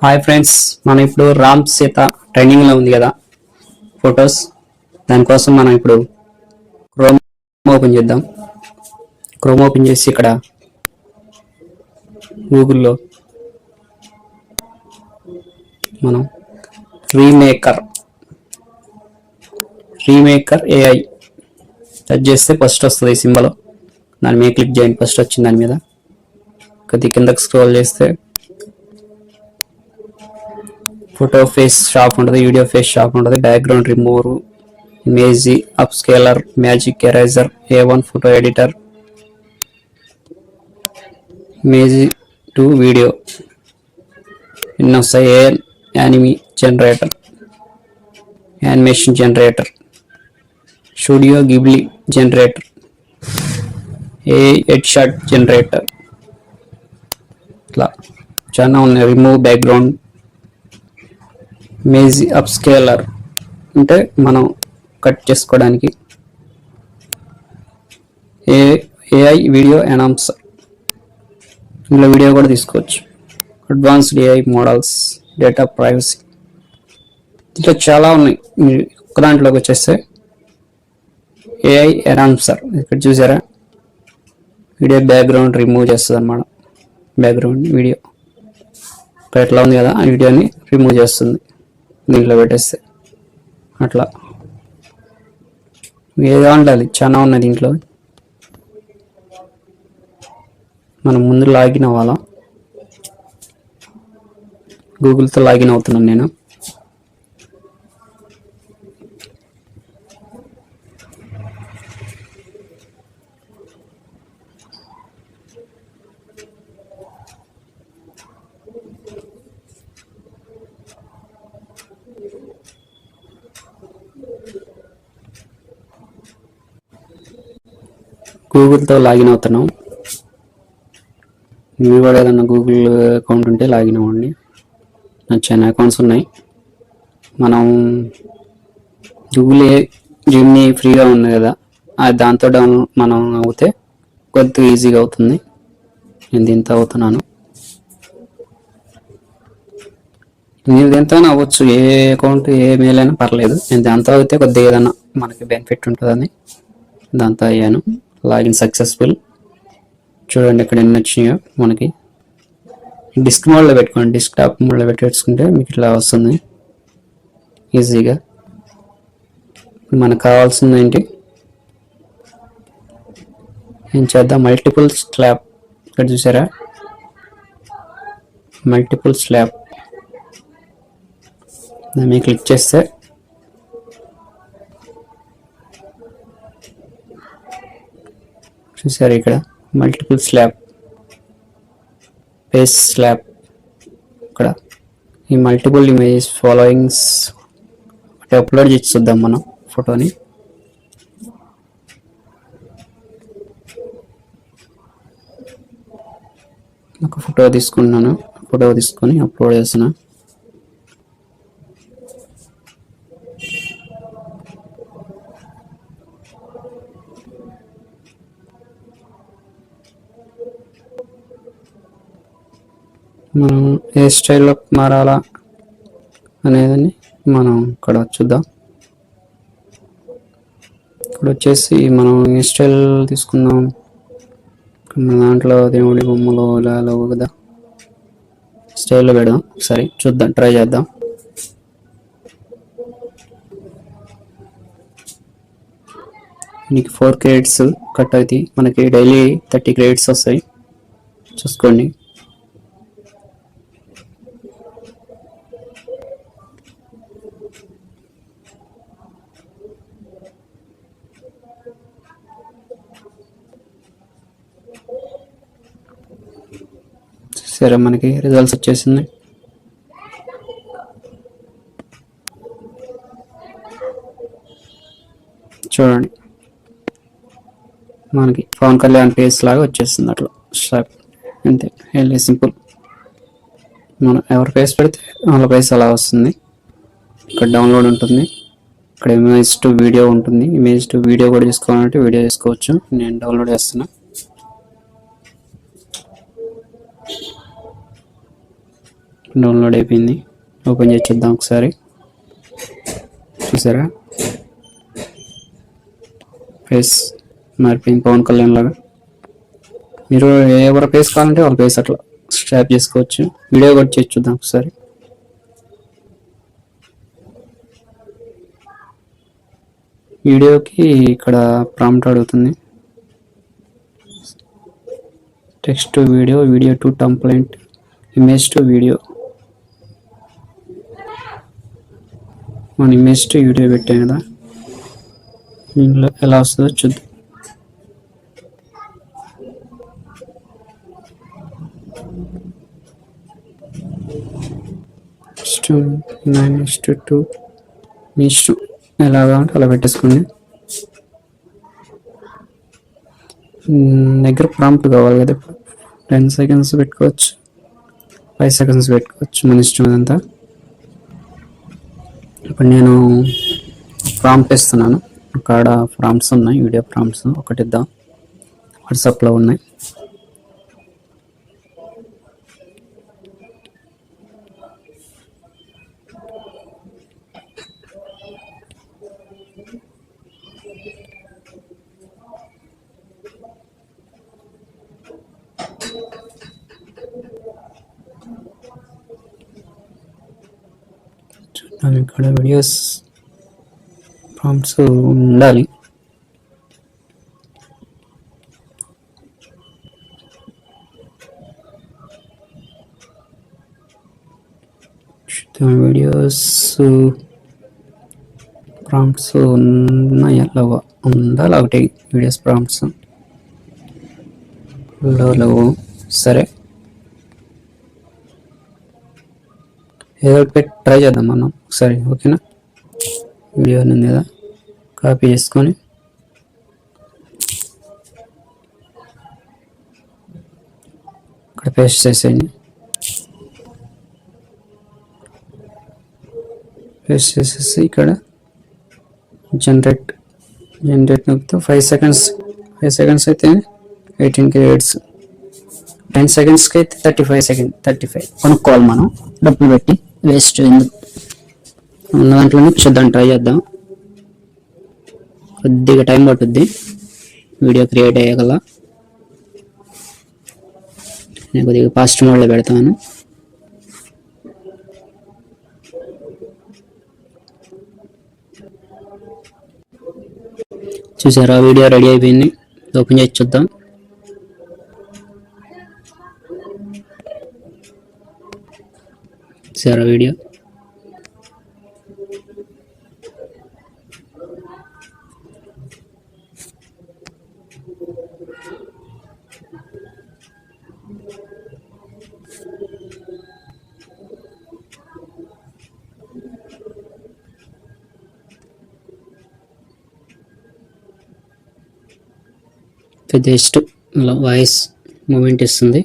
Hi friends, మనం ఇప్పుడు Ram Sita trending లో ఉంది కదా ఫొటోస్. దానికోసం మనం ఇప్పుడు క్రోమ్ ఓపెన్ చేద్దాం. క్రోమ్ ఓపెన్ చేసి ఇక్కడ గూగుల్లో మనం రీమేకర్ ఏఐ టచ్ చేస్తే ఫస్ట్ వస్తుంది సింబల్. దాని మీద క్లిక్ చేయండి. ఫస్ట్ వచ్చింది దాని మీద కొద్ది కిందకి స్క్రోల్ చేస్తే ఫోటో ఫేస్ షాప్ ఉంటుంది, వీడియో ఫేస్ షాప్ ఉంటుంది, background remover, image up scalar, magic eraser, A1 photo editor, image to video, ఇన్ని వస్తాయి. Animation generator, studio Ghibli generator, head shot generator, ఇట్లా చాలా ఉన్నాయి. Remove background, image up scalar అంటే మనం cut చేసుకోవడానికి, ఏఐ వీడియో ఎనాన్సర్, ఇందులో వీడియో కూడా తీసుకోవచ్చు. Advanced AI models, data privacy, ఇట్లా చాలా ఉన్నాయి. ఒక దాంట్లోకి వచ్చేస్తే ఏఐ ఎనాన్సర్ ఇక్కడ చూసారా, వీడియో బ్యాక్గ్రౌండ్ రిమూవ్ చేస్తుంది అన్నమాట. బ్యాక్గ్రౌండ్ వీడియో ఎట్లా ఉంది కదా, ఆ వీడియోని రిమూవ్ చేస్తుంది దీంట్లో పెట్టేస్తే. అట్లా ఏదో ఉండాలి, చాలా ఉన్నాయి దీంట్లో. మనం ముందు లాగిన్ అవ్వాలా. గూగుల్తో లాగిన్ అవుతున్నాను నేను. గూగుల్తో లాగిన్ అవుతున్నాం. మీరు కూడా ఏదన్నా గూగుల్ అకౌంట్ ఉంటే లాగిన్ అవ్వండి. నాకు చాలా అకౌంట్స్ ఉన్నాయి. మనం గూగుల్ జిమ్ని ఫ్రీగా ఉంది కదా, అది దాంతో మనం అవుతే కొద్దిగా ఈజీగా అవుతుంది. నేను దీంతో అవుతున్నాను. మీరు దీంతో అవ్వచ్చు, ఏ అకౌంట్ ఏ మెయిల్ అయినా పర్లేదు. నేను దాంతో అయితే కొద్దిగా ఏదైనా మనకి బెనిఫిట్ ఉంటుందని దాంతో అయ్యాను. Login successful. చూడండి ఇక్కడ ఎన్ని వచ్చినాయో మనకి. డిస్క్ మోడ్లో పెట్టుకోండి, డెస్క్టాప్ మోడ్లో పెట్టేసుకుంటే మీకు ఇట్లా వస్తుంది ఈజీగా. మనకు కావాల్సింది ఏంటి, ఏం చేద్దాం, మల్టిపుల్ స్లాబ్. ఇక్కడ చూసారా, మల్టిపుల్ స్లాబ్ దాని మీద క్లిక్ చేస్తే చూసారు ఇక్కడ మల్టిపుల్ స్లాబ్, పేస్ స్లాబ్. ఇక్కడ ఈ మల్టిపుల్ ఇమేజెస్ ఫాలోయింగ్స్ అంటే అప్లోడ్ చేసి చూద్దాం మనం ఫోటోని. ఒక ఫోటో తీసుకున్నాను, ఫోటో తీసుకొని అప్లోడ్ చేస్తున్నా. మనం ఏ స్టైల్లో మారాలా అనేదని మనం ఇక్కడ చూద్దాం. ఇక్కడ వచ్చేసి మనం ఏ స్టైల్ తీసుకుందాం. మన దాంట్లో దేవుడి బొమ్మలు ఇలా లేవు కదా, స్టైల్లో పెడదాం. ఒకసారి చూద్దాం, ట్రై చేద్దాం. మీకు 4 క్రెడిట్స్ కట్ అవుతాయి. మనకి డైలీ 30 క్రెడిట్స్ వస్తాయి, చూసుకోండి. సరే, మనకి రిజల్ట్స్ వచ్చేసింది. చూడండి, మనకి పవన్ కళ్యాణ్ ఫేస్ లాగా వచ్చేస్తుంది అట్లా షాప్. అంతే, వెళ్ళి సింపుల్. మనం ఎవరి ఫేస్ పెడితే వాళ్ళ ఫేస్ అలా వస్తుంది. ఇక్కడ డౌన్లోడ్ ఉంటుంది, ఇక్కడ ఇమేజ్ టు వీడియో ఉంటుంది. ఇమేజ్ టు వీడియో కూడా తీసుకోవాలంటే వీడియో తీసుకోవచ్చు. నేను డౌన్లోడ్ చేస్తున్నా. డౌన్లోడ్ అయిపోయింది. ఓపెన్ చేసి చూద్దాం ఒకసారి. చూసారా ఫేస్ మారిపోయింది పవన్ కళ్యాణ్ లాగా. మీరు ఎవరు ఫేస్ కావాలంటే వాళ్ళ ఫేస్ అట్లా స్వాప్ చేసుకోవచ్చు. వీడియో కూడా చేసి చూద్దాం ఒకసారి. వీడియోకి ఇక్కడ ప్రాంప్ట్ అడుగుతుంది. Text to video, video to template, image to video. మన ఇమేజ్ టు వీడియో పెట్టాం కదా, దీనిలో ఎలా వస్తుందో చూద్దాం. నెక్స్ట్ 9:2 మీ ఇష్టం, ఎలాగా అంటే అలా పెట్టేసుకోండి. దగ్గర ప్రాంప్ట్ కావాలి కదా, 10 seconds పెట్టుకోవచ్చు, 5 seconds పెట్టుకోవచ్చు, మన ఇష్టం అదంతా. ఇప్పుడు నేను ప్రాంప్ట్ ఇస్తున్నాను. అక్కడ ప్రాంప్ట్స్ ఉన్నాయి, వీడియో ప్రాంప్ట్స్ ఒకటి ఇద్దాం. వాట్సాప్లో ఉన్నాయి. చూద్దాం, ఇక్కడ వీడియోస్ ప్రాంప్ట్స్ ఉండాలి. వీడియోస్ ప్రాంప్ట్స్ ఉన్నాయా? ఉండాలి ఒకటి వీడియోస్ ప్రాంప్ట్స్ లేవు. సరే, ఏదో ఒకటి పెట్టి ట్రై చేద్దాం మనం ఒకసారి. ఓకేనా, వీడియో ఉంది కదా, కాపీ చేసుకొని ఇక్కడ పేస్ట్ చేసేయండి. పేస్ట్ చేసేసి ఇక్కడ జనరేట్ నొక్కితే 5 seconds అయితే 18 క్రెడిట్స్, 10 secondsకి అయితే 35 కొనుక్కోవాలి మనం డబ్బులు పెట్టి. వేస్ట్ ఎందుకు, ఉన్న దాంట్లోనే చూద్దాం, ట్రై చేద్దాం. కొద్దిగా టైం పట్టుద్ది వీడియో క్రియేట్ అయ్యేగల. నేను కొద్దిగా ఫాస్ట్ మోడ్లో పెడతాను. చూసారా, వీడియో రెడీ అయిపోయింది. ఓపెన్ చేసి చూద్దాం. చూసారా వీడియో, జస్ట్ వాయిస్ మూమెంట్ ఇస్తుంది.